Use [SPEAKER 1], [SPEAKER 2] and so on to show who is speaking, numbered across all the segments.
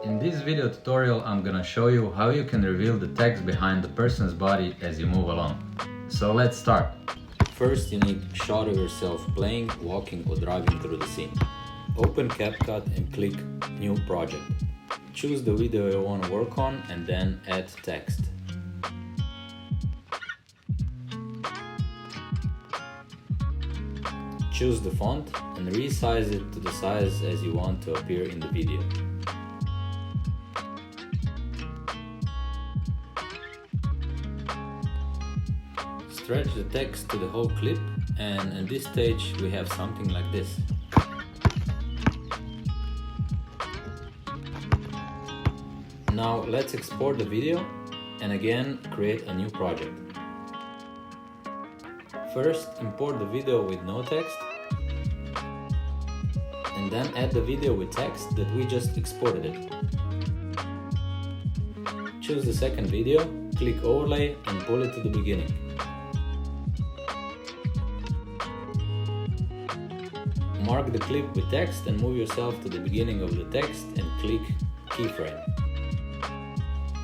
[SPEAKER 1] In this video tutorial, I'm gonna show you how you can reveal the text behind the person's body as you move along. So let's start. First, you need a shot of yourself playing, walking or driving through the scene. Open CapCut and click New Project. Choose the video you want to work on and then add text. Choose the font and resize it to the size as you want to appear in the video. Stretch the text to the whole clip, and in this stage we have something like this. Now let's export the video and again create a new project. First, import the video with no text and then add the video with text that we just exported it. Choose the second video, click overlay and pull it to the beginning. Mark the clip with text and move yourself to the beginning of the text and click keyframe.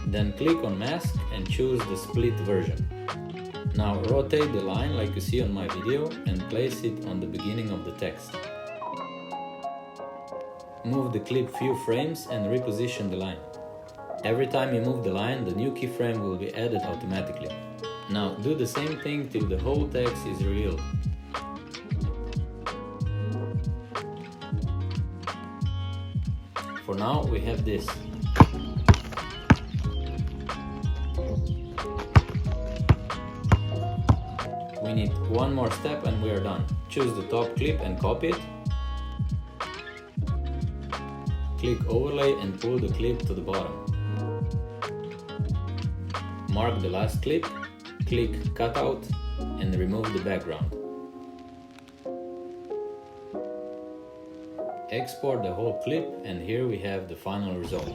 [SPEAKER 1] Then click on mask and choose the split version. Now rotate the line like you see on my video and place it on the beginning of the text. Move the clip few frames and reposition the line. Every time you move the line, the new keyframe will be added automatically. Now do the same thing till the whole text is revealed. For now we have this. We need one more step and we are done. Choose the top clip and copy it. Click overlay and pull the clip to the bottom. Mark the last clip, click cutout and remove the background. Export the whole clip and here we have the final result.